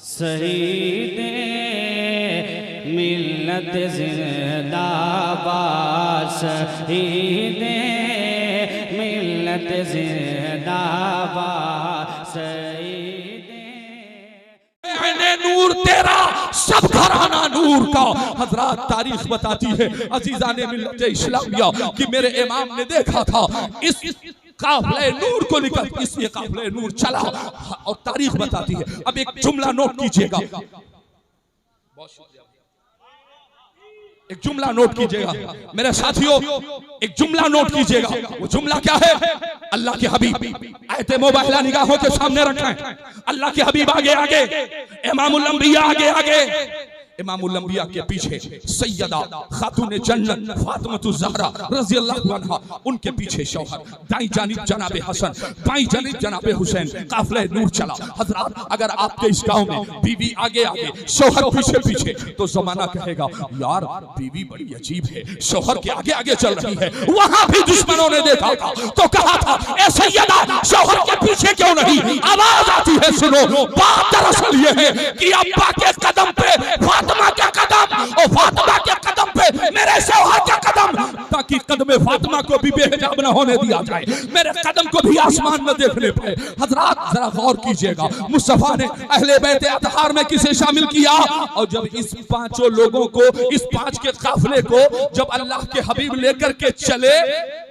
शहीदे मिल्लत जिंदाबाद, शहीदे मिल्लत जिंदाबाद, शहीदे नूर तेरा सब घराना नूर का। हजरात तारीख बताती है अजीजाने मिल्लत इस्लामिया कि मेरे इमाम ने देखा था इस काफिले नूर को लेकर, इसलिए काफिले नूर चला। और तारीख बताती है, अब एक जुमला नोट कीजिएगा, एक जुमला नोट कीजिएगा मेरे साथियों, एक जुमला नोट कीजिएगा। वो जुमला क्या है? अल्लाह के हबीब आयते मोबाइला निगाहों के सामने रखें। अल्लाह के हबीब आगे आगे, इमामुल अंबिया आगे आगे, इमामुल अंबिया के पीछे सैयदा खातून जन्नत फातिमातुज़ ज़हरा रज़ी अल्लाहु अन्हा, उनके पीछे शौहर, दाईं जानिब जनाबे हसन, बाईं जानिब जनाबे हुसैन, काफिले नूर चला। हजरात अगर आपके इस गांव में बीवी आगे आगे शौहर पीछे पीछे, तो जमाना कहेगा यार बीवी बड़ी अजीब है, शौहर के आगे आगे चल रही है। वहां भी दुश्मनों ने देखा था तो कहा था ए सैयदा शौहर के पीछे क्यों नहीं? आवाज आती है सुनो। बात दरअसल ये है कि अब्बा के कदम पे फातिमा के कदम और फातिमा के कदम पे मेरे शौहर के कदम, ताकि कदम फातिमा को भी बेहिजाब न होने दिया जाए, मेरे कदम को भी आसमान न देखने पाए। हजरात जरा गौर कीजिएगा, मुस्तफा ने अहले बैत अतहार में किसे शामिल किया? और जब इस पांचों लोगों को, इस पांच के काफिले को जब अल्लाह के हबीब लेकर के चले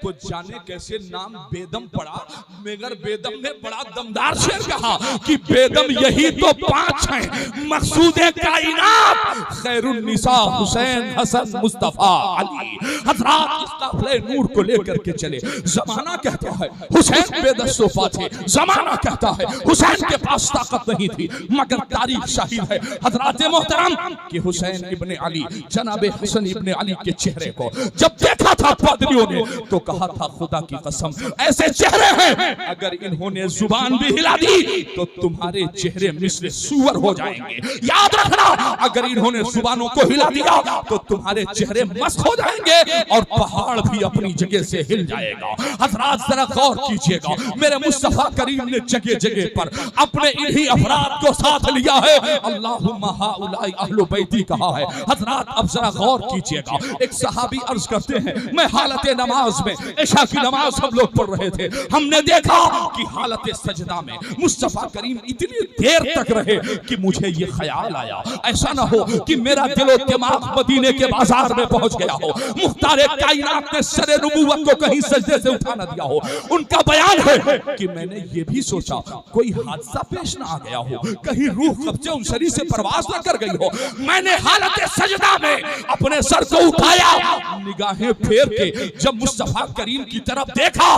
तो जाने कैसे नाम बेदम पड़ा, मगर बेदम ने बड़ा दमदार शेर कहा कि बेदम यही तो पांच हैं, मकसूदे कायनात खैरुन निसा हुसैन हसन मुस्तफा अली। हजरात इस काफिले नूर को लेकर के चले। जमाना कहता है हुसैन बेदस्तोफा थे, जमाना कहता है हुसैन के पास ताकत नहीं थी, मगर तारीख शाहिद है हजरात मोहतरम कि हुसैन इब्ने अली, जनाबे हसन इब्ने अली के चेहरे को जब देखा था पादरियों ने तो कहा था खुदा की कसम ऐसे चेहरे हैं अगर इन्होंने जुबान भी हिला दी तो तुम्हारे चेहरे मिस्र सूअर हो जाएंगे। याद रखना अगर इन्होंने जुबानों को हिला दिया तो तुम्हारे चेहरे मस्त हो जाएंगे और पहाड़ भी अपनी जगह से हिल जाएगा। हजरात जरा गौर कीजिएगा, मेरे मुस्तफा करीम ने जगह जगह पर अपने इन्हीं अफराद को साथ लिया है। अल्लाहुम्मा हाउलाई अहलु बैती कहा है। हजरात अब जरा गौर कीजिएगा, एक सहाबी अर्ज करते हैं मैं हालत नमाज में, इशा की नमाज हम लोग पढ़ रहे थे, हमने देखा कि हालत सजदा में मुस्तफा करीम इतनी देर तक रहे कि मुझे ये ख्याल आया ऐसा ना हो कि मेरा दिलो दिमाग मदीने के बाजार में पहुंच गया हो, मुख्तारे कायनात ने सरे नबूवत को कहीं सजदे से उठा ना दिया हो। उनका बयान है कि मैंने ये भी सोचा कोई हादसा पेश ना आ गया हो, कहीं रूह कब्जे उन शरीर से परवाज ना कर गई हो। मैंने हालत सजदा में अपने सर को उठाया, निगाहें फेर के जब मुस्तफा करीम की तरफ देखा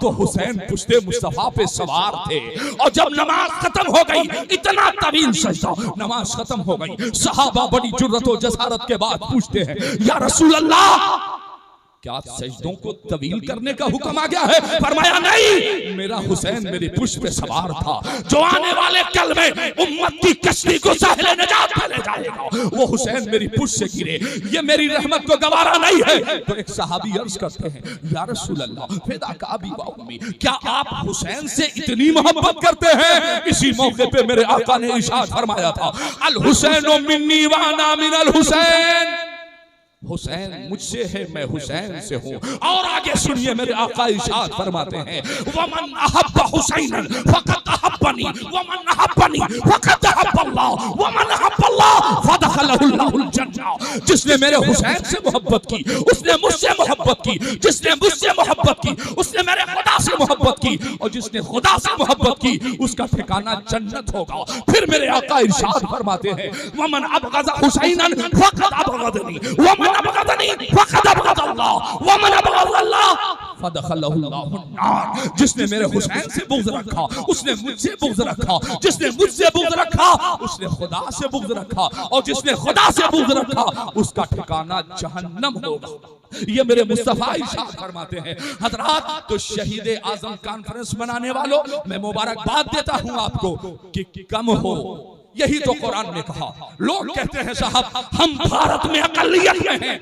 तो हुसैन पुश्ते मुस्तफा पे सवार थे। और जब नमाज खत्म हो गई, इतना तवील सजदा, नमाज खत्म हो गई, सहाबा बड़ी जुर्रत और जसारत के बाद पूछते हैं या रसूल अल्लाह क्या सजदों को तवील करने का हुक्म आ गया है? फरमाया नहीं, मेरा हुसैन मेरी पुष्प पे सवार था, जो आने वाले कल में उम्मत की कश्ती को साहिल नजात पे ले जाएगा, वो हुसैन मेरी पुष्प से गिरे, ये मेरी रहमत को गवारा नहीं है। तो एक सहाबी अर्ज करते हैं या रसूल अल्लाह फिदा का अबी व उम्मी, क्या आप हुसैन से इतनी मोहब्बत करते हैं? इसी मौके पे मेरे आका ने इरशाद फरमाया था अल हुसैन मिन्नी व अना मिनल हुसैन, हुसैन मुझसे है मैं हुसैन से हूँ। और आगे सुनिए मेरे आका इरशाद फरमाते हैं वमन अहब्बा हुसैनन फक़द अहब्बनी वमन अहब्बनी फक़द अहब्बल्लाह वमन अहब्बल्लाह फदखलहुल्लाहुल जन्नह। जिसने मेरे हुसैन से मोहब्बत की उसने मुझसे मोहब्बत की, जिसने मुझसे मोहब्बत की उसने मेरे खुदा से मोहब्बत की, और जिसने खुदा से मोहब्बत की उसका ठिकाना जन्नत होगा। फिर मेरे आका इरशाद फरमाते हैं वमन अबग़ज़ा हुसैनन फक़द अबग़ज़नी वमन जिसने मेरे हुसैन से बुग़्ज़ रखा उसने मुझसे बुग़्ज़ रखा, जिसने मुझसे बुग़्ज़ रखा उसने खुदा से बुग़्ज़ रखा, और जिसने खुदा से बुग़्ज़ रखा उसका ठिकाना जहन्नम होगा। ये मेरे मुस्तफा इरशाद फरमाते हैं। हजरात तो शहीद आजम कॉन्फ्रेंस मनाने वालों मैं मुबारकबाद देता हूं आपको कि कम हो यही तो कुरान ने कहा। लोग कहते हैं साहब हम भारत में अकलियत में हैं।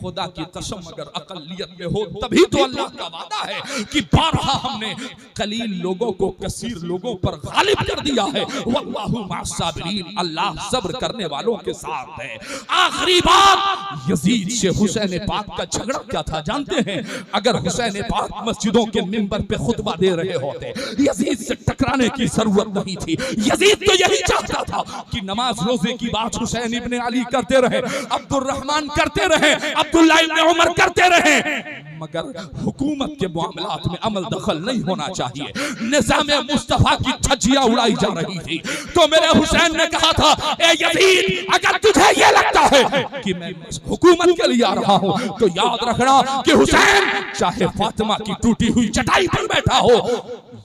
खुदा की कसम अगर अकलियत में हो तभी तो अल्लाह का वादा है कि बारहा हमने कलील लोगों को कसीर लोगों पर गालिब कर दिया है। वल्लाहु मअस-साबिरीन, अल्लाह सब्र करने वालों के साथ है। आखिरी बात, यजीद से हुसैन पाक का झगड़ा क्या था जानते हैं? अगर हुसैन पाक मस्जिदों के मिंबर पे खुतबा दे रहे होते, यजीद से टकराने की जरूरत नहीं थी। यजीद तो यही चाहता था कि नमाज रोजे की बात हुसैन इब्ने अली करते रहे, अब्दुर्रहमान करते रहे, अब्दुल्ला इब्ने उमर करते रहे, मगर हुकूमत के मामलात में अमल दखल नहीं होना चाहिए। निज़ाम मुस्तफा की छज्जियां उड़ाई जा रही थी तो मेरे हुसैन ने कहा था, ए यजीद अगर तुझे ये लगता है कि मैं हुकूमत के लिए आ रहा हूं तो याद रखना कि हुसैन चाहे फातिमा की टूटी हुई चटाई पर बैठा हो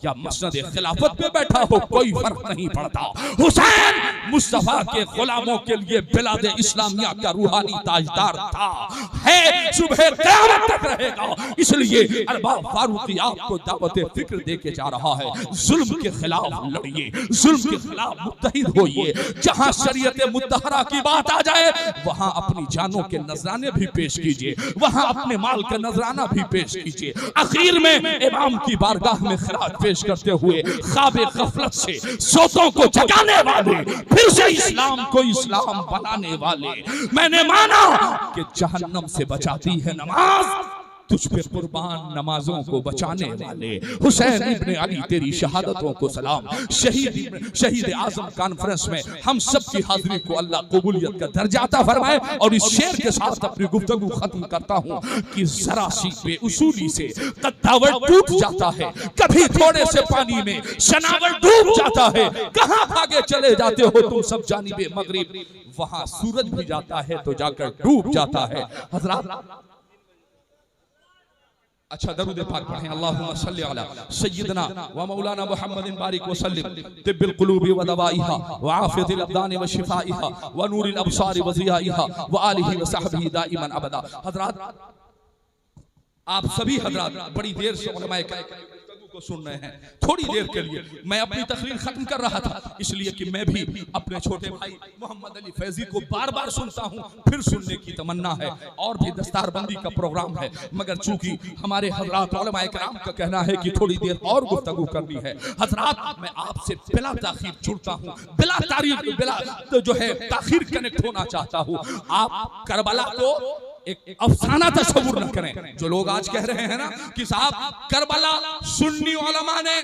या मसनद खिलाफत पे बैठा हो, कोई फर्क नहीं पड़ता। हुसैन मुस्तफा के गुलामों के लिए बिलाद इस्लामिया का रूहानी ताजदार था, है, सुबह क़यामत तक रहेगा। इसलिए अरबाब फारूकी आपको दावत फिक्र दे के जा रहा है, जुल्म के खिलाफ लड़िए, जुल्म के खिलाफ मुत्तहिद होइए। जहां शरीयत मुत्तहरा की बात आ जाए वहां अपनी जानों के नजराने भी पेश कीजिए, वहां अपने माल का नजराना भी पेश कीजिए। आखिर में इमाम की बारगाह में खिराज पेश करते हुए ख्वाबे गफलत से सोतों को जगाने वाले, फिर से इस्लाम को इस्लाम बनाने वाले, मैंने माना कि जहन्नम से बचाती है नमाज, तुझ पे कुर्बान नमाजों को बचाने वाले हुसैन इब्ने अली तेरी शहादतों को सलाम। शहीद आजम कॉन्फ्रेंस में हम सब की हाजिरी को अल्लाह कबूलियत का दर्जा अता फरमाए। और इस शेर के साथ अपनी गुफ्तगू खत्म करता हूँ कि जरा सी बेउसूली से कद्दावर टूट जाता है, कभी थोड़े से पानी में शनावर डूब जाता है। कहाँ भागे चले जाते हो तुम सब जानिबे मगरिब, वहां सूरज भी जाता है तो जाकर डूब जाता है। हजरात अच्छा दरूद पाक पढ़ें, अल्लाहुम्मा सल्ली अला सय्यिदना व मौलाना मुहम्मदिन बारिक व सल्लिम तिब्बिल कुलूबि व दवाइहा व आफियतिल अब्दानि व शिफाइहा व नूरिल अबसारि व ज़ियाइहा व आलिहि व सहबिहि दाइमन अबदा। हजरात आप सभी हजरात बड़ी देर से उलमाए को सुन रहे हैं, थोड़ी देर के लिए मैं अपनी तकरीर खत्म कर रहा था इसलिए कि मैं भी अपने छोटे भाई मोहम्मद अली फैजी को बार बार सुनता हूं, फिर सुनने की तमन्ना है और भी दस्तारबंदी का प्रोग्राम है, मगर चूंकि हमारे हजरात उलमाए किराम का कहना है कि थोड़ी देर और गुफ्तगू करनी है। हजरात मैं आपसे बिला ताखीर जुड़ता हूं, बिला तारीफ बिला तो जो है ताखीर कनेक्ट होना चाहता हूं। आप करबला को एक अफसाना तस्वुर न करें। जो लोग आज कह रहे हैं ना कि साहब करबला सुन्नी उलमा ने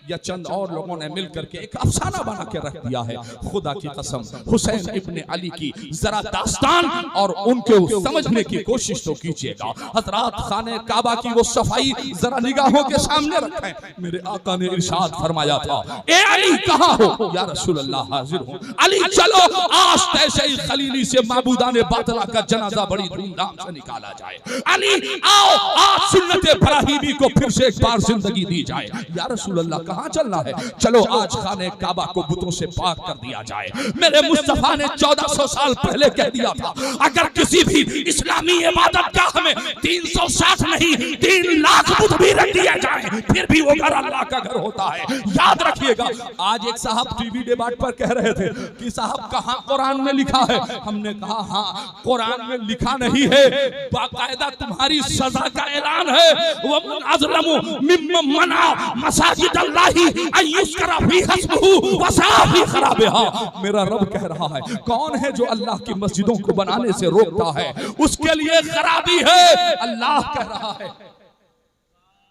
या चंद और लोगों ने मिलकर के एक अफसाना बना के रख दिया है, खुदा की कसम हुसैन इब्ने अली की जरा दास्तान और उनको समझने की कोशिश तो कीजिएगा। हजरात खाने काबा की वो सफाई जरा निगाहों के सामने रखें। मेरे आका ने इरशाद फरमाया था, ए अली कहाँ हो? या रसूल अल्लाह हाजिर हूँ। अली चलो आज तैसे ही खलीली से माबूदाने बातला का जनाजा बड़ी धूमधाम से निकाला जाए। अली आओ आज सुन्नत इब्राहिमी को फिर से एक बार जिंदगी दी जाए। या रसूल अल्लाह कहाँ चलना है? चलो आज खाने काबा को बुतों से पाक कर दिया जाए। मेरे मुस्तफा ने 1400 साल पहले कह दिया था, अगर किसी भी इस्लामी इबादतगाह में 360 नहीं 3 लाख बुत भी रख दिया जाए फिर भी वो घर अल्लाह का घर होता है। याद रखिएगा। आज एक साहब टीवी डिबेट पर कह रहे थे कि साहब कहाँ कुरान में लिखा है? हमने कहा हाँ कुरान में लिखा नहीं है, बाकायदा तुम्हारी सजा का ऐलान है। वमन अज़लमु मिम्मन मना मसाजिद अल्लाहि अन युज़करा फीहा इस्मुहु व सआ फी खराबिहा। मेरा रब कह रहा है, कौन है जो अल्लाह की मस्जिदों को बनाने से रोकता है? उसके लिए खराबी है। अल्लाह कह रहा है,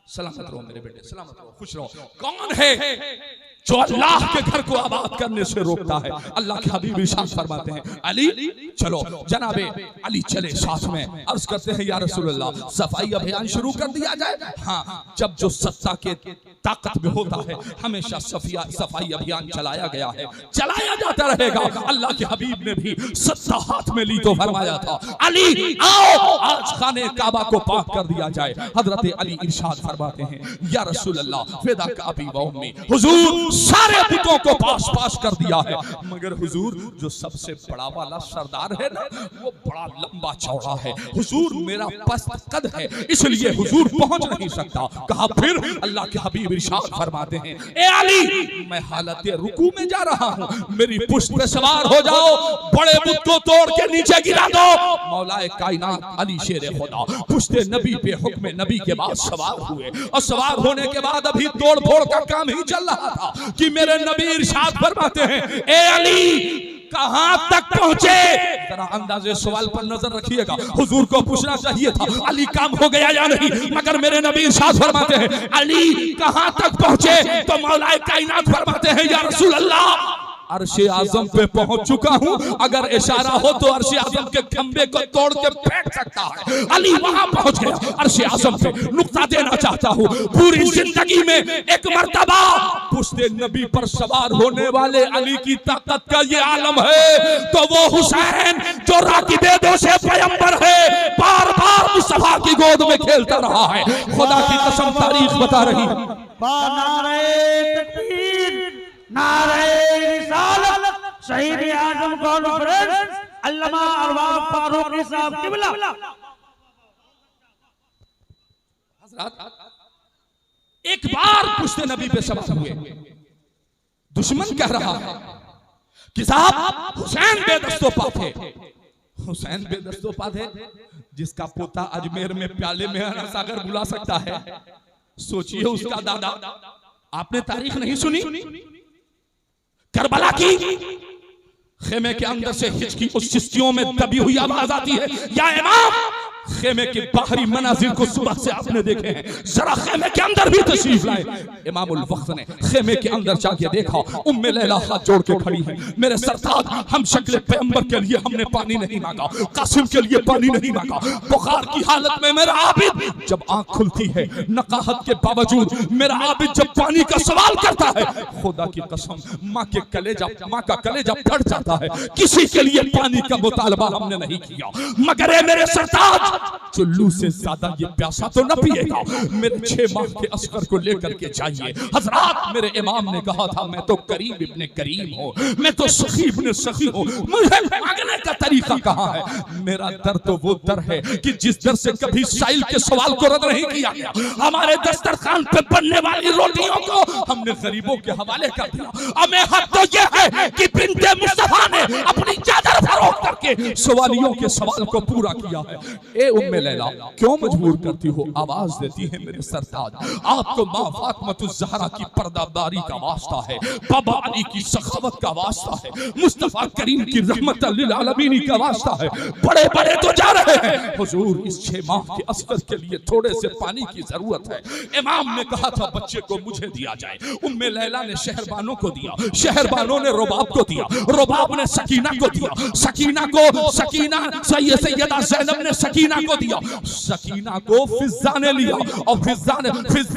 सलामत रहो मेरे बेटे, सलामत रहो, खुश रहो। कौन है जो अल्लाह के घर को आबाद करने से रोकता है? अल्लाह के हबीब इरशाद फरमाते हैं, अली चलो। जनाबे अली चले साथ में। अर्ज करते हैं, या रसूल अल्लाह सफाई अभियान शुरू कर दिया जाए। हाँ, जब जो सत्ता के ताकत में होता है हमेशा सफाई अभियान चलाया गया है, चलाया जाता रहेगा। अल्लाह के हबीब ने भी सत्ता हाथ में ली तो फरमाया था, अली आओ आज खाने काबा को पाक कर दिया जाए। हजरत अली इरशाद फरमाते हैं, या रसूल अल्लाह फिदा का अबी व उम्मी, हुजूर सारे बुतों को पास पास कर दिया है, मगर हुजूर जो सबसे बड़ा वाला सरदार है ना वो बड़ा लंबा चौड़ा है। हुजूर मेरा पस्त कद है इसलिए हुजूर पहुंच नहीं सकता। कहा फिर अल्लाह के हबीब हबीब इरशाद फरमाते हैं, ए अली मैं हालत रुकू में जा रहा हूँ, मेरी पुष्ट पे सवार हो जाओ, बड़े बुत को तोड़ के नीचे गिरा दो। मौलाए कायनात अली शेर खुदा पुष्ट नबी पे हुक्म नबी के बाद सवार हुए, और सवार होने के बाद अभी तोड़ फोड़ का काम ही चल रहा था कि मेरे नबी इरशाद फरमाते हैं, ए अली कहां तक पहुंचे? जरा अंदाजे सवाल पर नजर रखिएगा। हुजूर को पूछना चाहिए था अली काम हो गया या नहीं, मगर मेरे नबी इरशाद फरमाते हैं अली कहां तक पहुंचे? तो मौलाए कायनात फरमाते हैं, या रसूल अल्लाह अर्शे आजम पे पहुंच चुका हूं, अगर इशारा हो तो अर्शे आजम के खंबे को तोड़ के फेंक सकता है। अली वहां पहुंच गया अर्शे आजम पे। नुक्ता देना चाहता हूं, पूरी जिंदगी में एक मर्तबा पुश्ते नबी पर सवार होने वाले अली की ताकत का ये आलम है, तो वो हुसैन जो राकिबे दो से पैगंबर है, बार बार मुस्तफा की गोद में खेलता रहा है। खुदा की कसम तारीख बता रही है। नारे तकबीर, नारे रिसालत, शहीद आजम कॉन्फ्रेंस अल्लामा अरबाब फारूकी साहब किबला। एक बार पुश्ते नबी पे सवार हुए, दुश्मन कह रहा है कि साहब हुसैन बेदस्तोपा थे। हुसैन बेदस्तोपा थे, जिसका पोता अजमेर में प्याले में हरा सागर बुला सकता है। सोचिए उसका दादा। आपने तारीख नहीं सुनी? करबला की खेमे के अंदर से हिचकी उस चिश्तियों में दबी हुई आवाज आती है, या इमाम खेमे के बाहरी मनाजिर को सुबह से आपने देखे हैं, जरा खेमे के अंदर भी तशरीफ लाए। इमामुल वक्त ने खेमे के अंदर जाके देखा, उम्मे लैला हाथ जोड़ के खड़ी है। मेरे सरताज, हम शक्ल पैगंबर के लिए हमने पानी नहीं मांगा, कासिम के लिए पानी नहीं मांगा। बुखार की हालत में मेरा आबिद जब आंख खुलती है, नकाहत के बावजूद मेरा आबिद जब पानी का सवाल करता है, खुदा की कसम माँ का कलेजा फट जाता है। किसी के लिए पानी का मुतालबा हमने नहीं किया, मगर मेरे सरताज चुल्लू से ज्यादा ये प्यासा तो न पिएगा। मेरे 6 माह के असगर को लेकर के जाइए। हजरात, मेरे इमाम ने कहा था मैं तो करीम इब्ने करीम हूँ, मैं तो सखी इब्ने सखी हूँ, मुझे मांगने का तरीका कहाँ है? मेरा दर तो वो दर है कि जिस दर से कभी साइल के सवाल को रद्द नहीं किया गया। हमारे दस्तरखान पे बनने वाली रोटियों को हमने गरीबों के हवाले कर दिया। हमें हक तो ये है कि बिन्ते मुस्तफा ने अपनी चादर फरोख्त करके सवालियों के सवाल को पूरा किया है। ए उम्मे लैला, क्यों मजबूर करती हो? आवाज देती है मेरे सरताज, आपको माँ फातिमा ज़हरा की पर्दादारी का वास्ता है, बाबा अली की सखावत का वास्ता है, मुस्तफा करीम की रहमत लिल आलमीन का वास्ता है। बड़े बड़े तो जा रहे हैं, हुजूर इस 6 माह के असगर के लिए थोड़े से पानी की जरूरत है। इमाम ने कहा था बच्चे को मुझे दिया जाए। उम्मे लैला ने शहरबानों को दिया, शहरबानों ने रुबाब को दिया, रुबाब ने सकीना को दिया, सैयदा ज़ैनब ने सकीना को दिया, सकीना को फिजा ने लिया, और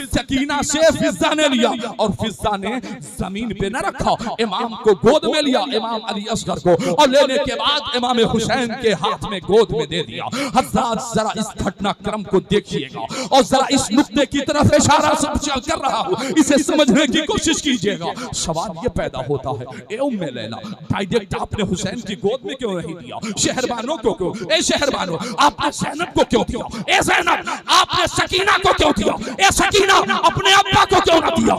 सकीना से फिजा ने लिया, और फिजा ने जमीन पे न रखा, इमाम को गोद में लिया, इमाम अली असगर को, और लेने के बाद इमाम हुसैन के हाथ में गोद में दे दिया। हज़रात, जरा इस घटनाक्रम को देखिएगा और जरा इस नुक्ते की तरफ इशारा कर रहा हूं, इसे समझने की कोशिश कीजिएगा। सवाल ये पैदा होता है, ए उम्मे लैला, डायरेक्ट आपने हुसैन की गोद में क्यों नहीं दिया? शहरबानों को क्यों? ए शहरबानों, आपने ज़ैनब को क्यों दिया? ए ज़ैनब, आपने सकीना को क्यों दिया? ए सकीना, अपने अब्बा को क्यों ना दिया?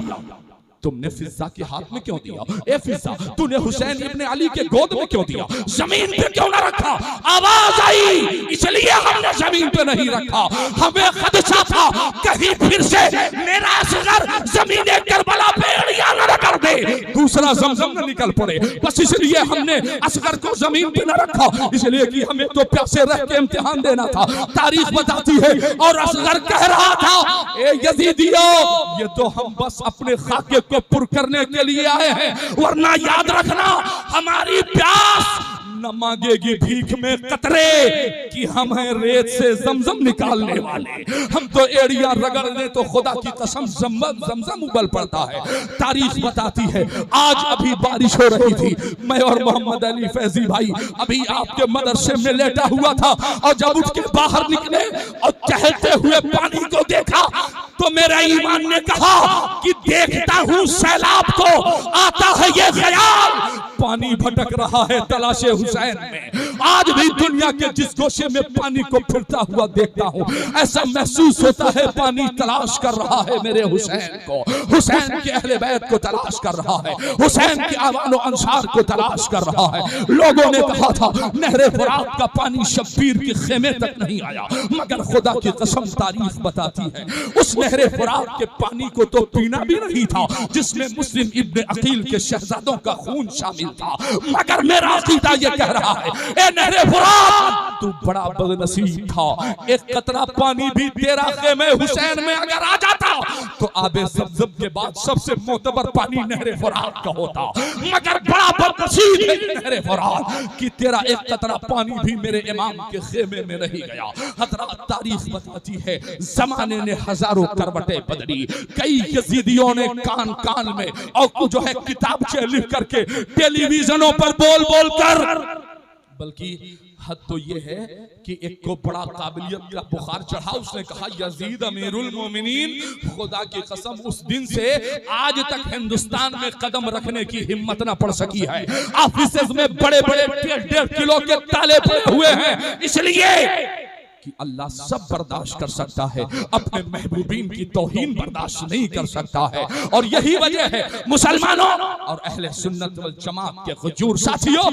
तुमने फिजा के हाथ में क्यों दिया? ए फिजा, तूने हुसैन इब्ने अली के गोद में क्यों दिया? जमीन पे क्यों ना रखा? आवाज आई, इसलिए हमने जमीन पे नहीं रखा। हमें खदशा था कहीं फिर से मेरा असगर ज़मीने करबला पे एड़ियां न कर दे, दूसरा ज़मज़म न निकल पड़े। बस इसलिए हमने असगर को जमीन पे न रखा, इसलिए कि हमें तो प्यासे रह के इम्तिहान देना था। तारीख बताती है, और असगर कह रहा था, ए यजीदियो, ये तो हम बस अपने खाके को पुर करने के लिए आए हैं, वरना याद रखना हमारी प्यास न मांगेगी भीख में कतरे कि हम हैं रेत से जमजम निकालने वाले। हम तो एड़ियां रगड़ ले तो खुदा की कसम जमजम उबल पड़ता है। तारीख बताती है, आज अभी बारिश हो रही थी, मैं और मोहम्मद अली फैजी भाई अभी आपके मदरसे में लेटा हुआ था, और जब उठ के बाहर निकले और टहलते हुए पानी को देखा तो मेरा ईमान ने कहा कि देखता हूं सैलाब को, आता है ये ख्याल, पानी भटक रहा है तलाशे हुसैन में, आज भी दुनिया के जिस गोशे में पानी को फिरता हुआ देखता हूँ, ऐसा महसूस होता है पानी तलाश कर रहा है मेरे हुसैन को, हुसैन के अहले बैत को तलाश कर रहा है, हुसैन के आवानो अंसार को तलाश कर रहा है। लोगों ने कहा था नहरे फुरात का पानी शब्बीर के खेमे तक नहीं आया, मगर खुदा की कसम तारीख बताती है उस नहरे फुरात के पानी को तो पीना भी नहीं था जिसमें मुस्लिम इब्ने अकील के शहजादों का खून शामिल था। मगर मेरा अकीदा ये कह रहा है, ए नहरे फुरात तू बड़ा बदनसीब था, एक कतरा पानी भी तेरा खेमे हुसैन में अगर आ जाता तो आबे ज़मज़म के बाद सबसे मोतबर पानी नहरे फुरात का होता। मगर बड़ा बदनसीब है नहरे फुरात कि तेरा एक कतरा पानी भी मेरे इमाम के खेमे में नहीं गया। हज़रात तारीख बताती है जमाने ने हजारों करवटें बदली, कई यजीदियों ने कान कान में और जो है किताबचे लिख करके टेलीविजनों पर बोल बोल कर, बल्कि हद तो ये है कि एक को बड़ा काबिलियत का बुखार चढ़ा, उसने कहा यजीद अमीरुल मोमिनीन, खुदा की कसम उस दिन से आज तक हिंदुस्तान में कदम रखने की हिम्मत ना पड़ सकी है। ऑफिसेज में बड़े बड़े 1.5 किलो के ताले पड़े हुए हैं, इसलिए कि अल्लाह सब बर्दाश्त कर सकता है, अपने महबूबीन की तौहीन बर्दाश्त नहीं कर सकता है। और यही वजह है मुसलमानों और अहले सुन्नत वल जमात के हुजूर साथियों,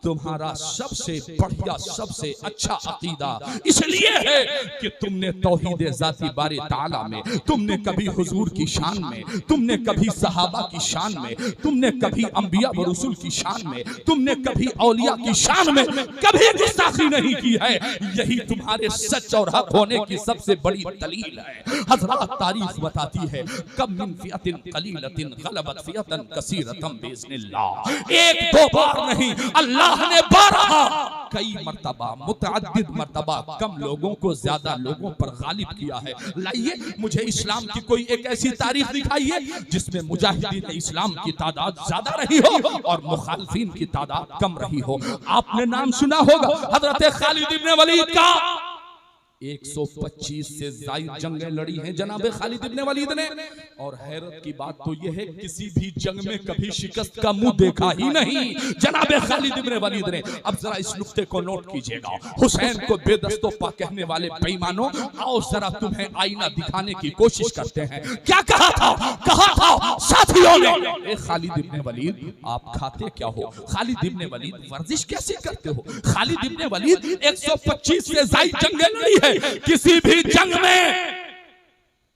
तुम्हारा सबसे बढ़िया सबसे अच्छा अकीदा इसलिए है कि तुमने तौहीद ज़ाती बारे ताला में, तुमने कभी हुजूर की शान में, तुमने कभी सहाबा की शान में, तुमने कभी अंबिया व रसूल की शान में, तुमने कभी औलिया की शान में कभी गुस्ताखी नहीं की है। यही तुम्हारे सच और हक होने की सबसे बड़ी दलील है। हज़रात तारीख बताती है कम मिन फियतिन कलीलतिन गलबत फियतन कसीरतन बिइज़्निल्लाह, एक दो बार नहीं अल्लाह ने 12 कई मर्तबा मुतअद्दिद मर्तबा कम लोगों को ज्यादा लोगों पर गालिब किया है। लाइए मुझे इस्लाम की कोई एक ऐसी तारीख दिखाइए जिसमें मुजाहिदीन इस्लाम की तादाद ज्यादा रही हो और मुखालिफिन की तादाद कम रही हो। आपने नाम सुना होगा हजरत खालिद इब्ने वलीद का, 125 से ज्यादा जंगें लड़ी हैं जनाबे खालिद इब्ने वलीद ने, और हैरत की बात तो यह है किसी भी जंग में कभी शिकस्त का मुंह देखा ही नहीं जनाबे खालिद इब्ने वलीद ने। अब जरा इस नुक्ते को नोट कीजिएगा, हुसैन को बेदस्तोपा कहने वाले बेईमानों, आओ जरा तुम्हें आईना दिखाने की कोशिश करते हैं। क्या कहा था साथियों ने, ए खालिद इब्ने वलीद आप खाते क्या हो, खालिद इब्ने वलीद वर्जिश कैसे करते हो, खालिद इब्ने वलीद 125 से ज्यादा जंगें लड़ी है, किसी भी जंग में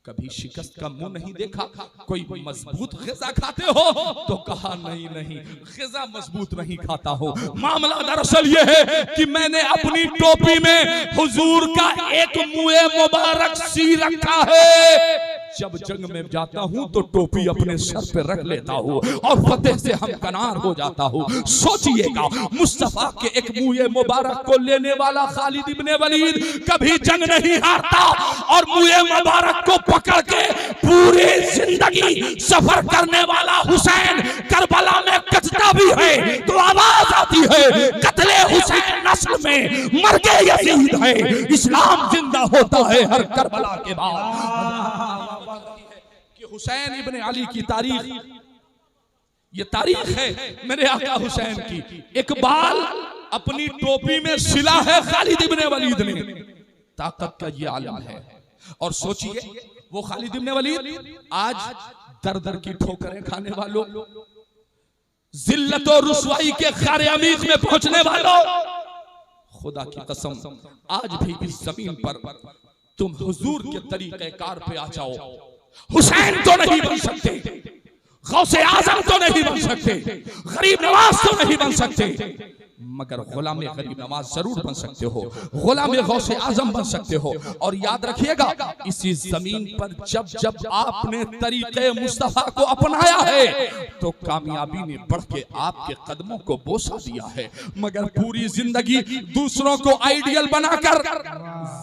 कभी शिकस्त का मुंह नहीं देखा। कोई मजबूत ग़िज़ा खाते हो तो कहा नहीं ग़िज़ा मजबूत नहीं खाता हो। मामला दरअसल ये है कि मैंने अपनी टोपी में हुजूर का एक मुए मुबारक सी रखा है, जब जंग में जाता हूं तो टोपी अपने सर पे रख लेता हूं और फतेह से हमकनार हो जाता हूं। सोचिएगा मुस्तफा के एक मुए मुबारक को लेने वाला खालिद इब्ने वलीद कभी जंग नहीं हारता, और मुए मुबारक को पकड़ के पूरी जिंदगी सफर करने वाला हुसैन करबला में कचता भी है तो आवाज आती है कत्ले हुसैन नस्ल में मर्गे यजीद है, इस्लाम जिंदा होता है हर करबला के बाद। कि हुसैन इब्ने अली की तारीख, ये तारीख है मेरे आका हुसैन की। इकबाल अपनी टोपी में सिला है खालिद इब्ने वलीद ने, ताकत का ये आलम है। और सोचिए वो खालिद इब्ने वलीद आज दर दर की ठोकरें खाने वालों, जिल्लत और रुसवाई के खारे अमीक में पहुंचने वालों, खुदा की कसम आज भी इस जमीन पर तुम हुजूर के तरीक़ेकार पे आ जाओ, हुसैन तो नहीं बन सकते, गौसे आजम तो नहीं बन सकते, गरीब नवाज तो नहीं बन सकते, मगर गुलाम गरीब नवाज जरूर बन सकते हो, गुलाम गौसे आजम बन सकते हो। और याद रखिएगा इसी जमीन पर जब जब आपने तरीके मुस्तफा को अपनाया है तो कामयाबी ने बढ़ के आपके कदमों को बोसा दिया है, मगर पूरी जिंदगी दूसरों को आइडियल बनाकर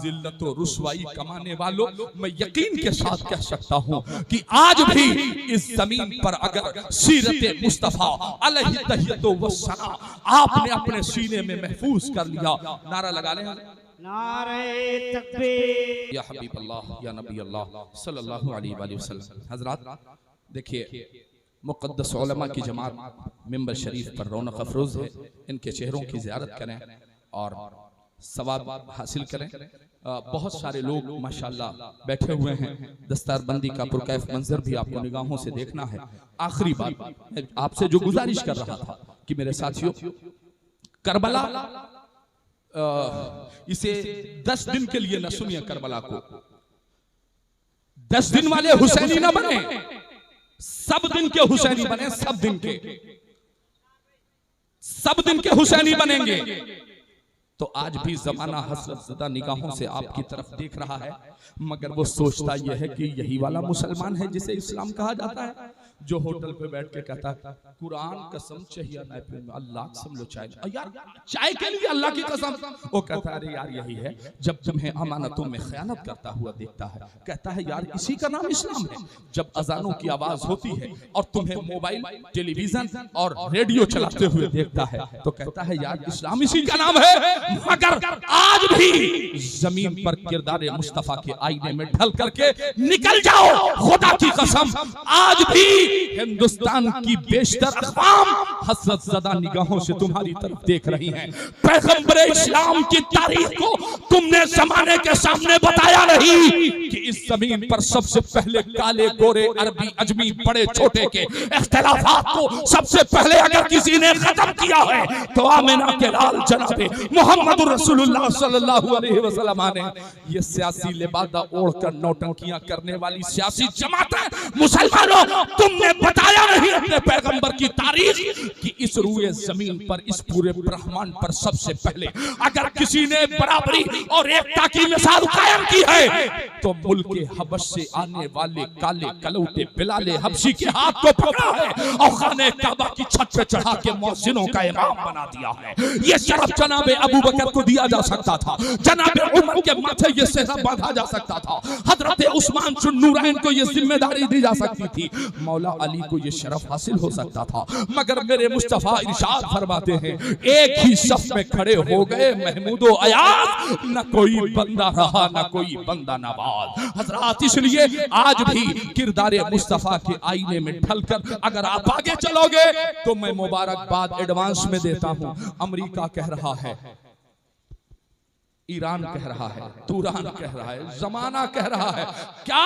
जिल्लत और रुसवाई कमाने वालों, मैं यकीन के साथ कह सकता हूं कि आज भी इस जमीन पर अगर सीरत मुस्तफा अलैहि तहियतो व सना आपने अपने सीने में महफूज कर लिया, नारा लगा लें नारे तकबीर या हबीब अल्लाह या नबी अल्लाह सल्लल्लाहु अलैहि वसल्लम। हजरात देखिए मुक़द्दस उलमा की जमात मिंबर शरीफ पर रौनक अफरोज है, इनके चेहरों की ज़ियारत करें। और सवाब हासिल करें। बहुत सारे लोग माशाल्लाह बैठे हुए हैं। दस्तारबंदी का पुरकैफ मंजर भी आपको निगाहों से देखना है। आखिरी बात मैं आपसे जो गुजारिश कर रहा था कि मेरे साथियों, करबला इसे 10 दिन के लिए न सुनिए। करबला को 10 दिन वाले हुसैनी ना बने, सब दिन के हुसैनी बने। सब दिन के हुसैनी बनेंगे। तो आज भी जमाना हसरत ज़दा निगाहों से आपकी तरफ देख रहा है, मगर वो सोचता यह है कि यही वाला मुसलमान है जिसे इस्लाम कहा जाता है, जो होटल पे बैठ के कहता है कुरान कसम चाहिए महफिल में, अल्लाह कसम लो चाय, यार चाय के लिए अल्लाह की कसम। वो कहता है अरे यार यही है जब तुम्हें अमानतों में खयानत करता हुआ देखता है, कहता है यार इसी का नाम इस्लाम है। जब अजानों की आवाज होती है और तुम्हें मोबाइल, टेलीविजन और रेडियो चलाते हुए देखता है तो कहता है यार इस्लाम इसी का नाम है। मगर आज भी जमीन पर किरदार मुस्तफा के आईने में ढल करके निकल जाओ, खुदा की कसम आज भी हिंदुस्तान की बेशतर अक़वाम हसरत ज़दा निगाहों से तुम्हारी तरफ देख रही हैं। पैगंबर इस्लाम की तारीख को तुमने जमाने के सामने बताया नहीं कि इस जमीन पर सबसे पहले काले गोरे अरबी अजमी बड़े छोटे के इख्तिलाफात को सबसे पहले अगर किसी ने खत्म किया है तो आमिना के लाल जनाबे मोहम्मद रसूलुल्लाह सल्लल्लाहु अलैहि वसल्लम ने। ये सियासी लिबादा ओढ़कर नौटंकियां करने वाली सियासी जमातें, मुसलमानों तुमने बताया नहीं अपने पैगंबर की तारीख कि इस रूए जमीन पर, इस पूरे ब्रह्मांड पर सबसे पहले अगर किसी ने बराबरी और एकता की मिसाल कायम की है तो मुल्क हबश से आने वाले काले कलौटे बिलाले हबशी के हाथ को पकड़ा है और खाने काबा की छत पे चढ़ा के मौज़िनों का इमाम बना दिया है। ये शरफ जनाबे अबू बकर को दिया जा सकता था, जनाबे उमर के माथे ये सेहरा बांधा जा सकता था, हजरत उस्मान जुन्नूरैन को ये जिम्मेदारी दी जा सकती थी, मौला अली को ये शरफ हासिल हो सकता था। मगर मेरे मुस्तफा इरशाद फरमाते हैं एक ही सफ में खड़े हो गए महमूदो अयाज, न कोई बंदा रहा न कोई बंदा नवाज। हजरात इसलिए आज भी किरदारे मुस्तफा के आईने में ढलकर अगर आप आगे चलोगे तो मैं मुबारकबाद एडवांस में देता हूं। अमेरिका कह रहा है, ईरान कह रहा है, तुरान कह रहा है, जमाना कह रहा है, क्या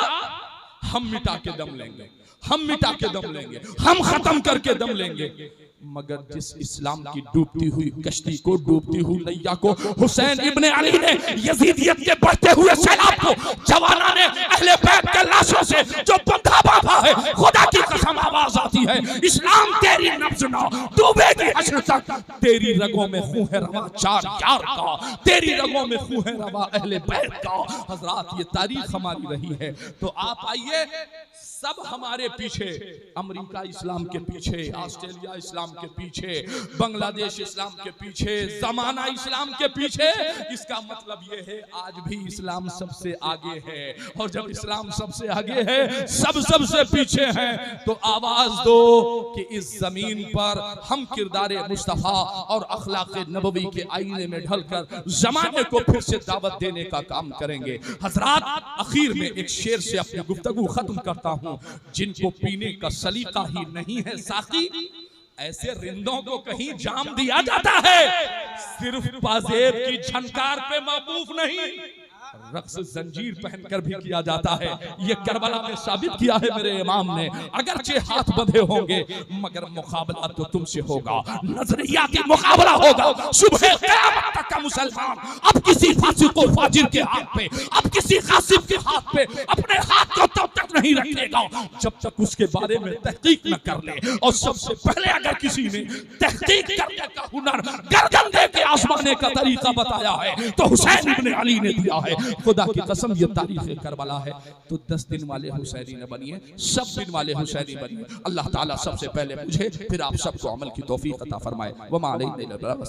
हम मिटा के दम लेंगे, हम मिटा के दम लेंगे, हम खत्म करके दम लेंगे। मगर जिस इस्लाम की डूबती हुई कश्ती को, डूबती हुई नैया को हुसैन इब्ने अली ने, यजीदियत के बढ़ते हुए सैलाब को जवाना ने अहले बैत के लाशों से जो बंधा बांधा है, खुदा की कसम आवाज आती है इस्लाम तेरी नब्ज ना डूबेगी हश्र तक, तेरी रगों में खून है रवा चार यार का, तेरी रगों में खून है रवा अहले बैत का। हजरात ये तारीख हमारी रही है। तो आप आइए, सब हमारे पीछे, अमेरिका इस्लाम के पीछे, ऑस्ट्रेलिया इस्लाम के पीछे, बांग्लादेश इस्लाम के पीछे, जमाना इस्लाम के पीछे। इसका मतलब ये है आज भी इस्लाम सबसे आगे है, और जब इस्लाम सबसे आगे है सब सबसे पीछे हैं, तो आवाज दो कि इस जमीन पर हम किरदारे मुस्तफा और अखलाक नबवी के आईने में ढलकर जमाने को फिर से दावत देने का काम करेंगे। हजरात आखिर में एक शेर से अपनी गुफ्तगू खत्म करता हूं। जिनको पीने का सलीका ही नहीं है साकी, ऐसे रिंदों को कहीं जाम दिया जाता है, सिर्फ पाजेब की झनकार पे मौकूफ नहीं, रक्स जंजीर पहनकर भी किया जाता है। ये करबला में साबित किया है मेरे इमाम ने। अगरचे हाथ बंधे होंगे मगर मुकाबला तो तुमसे होगा, नजरियाती मुकाबला होगा। सुबह क़यामत तक का मुसलमान अब किसी फासिक और फाजिर के हाथ पे, अब किसी कासिब के हाथ पे अपने हाथ को तब तक नहीं रखेगा जब तक उसके बारे में तहकीक न कर ले। और सबसे पहले अगर किसी ने तहकीक करने का हुनर, गर्दन दे के आजमाने का तरीका बताया है तो हुसैन इब्ने अली ने दिया है। खुदा की कसम ये तारीख करबला है। तो 10 दिन वाले हुसैनी न बनिए, सब दिन वाले हुसैनी बनिए। अल्लाह ताला सबसे पहले मुझे फिर आप सबको अमल की तौफीक अता फरमाए। वमा अलैना इल्ला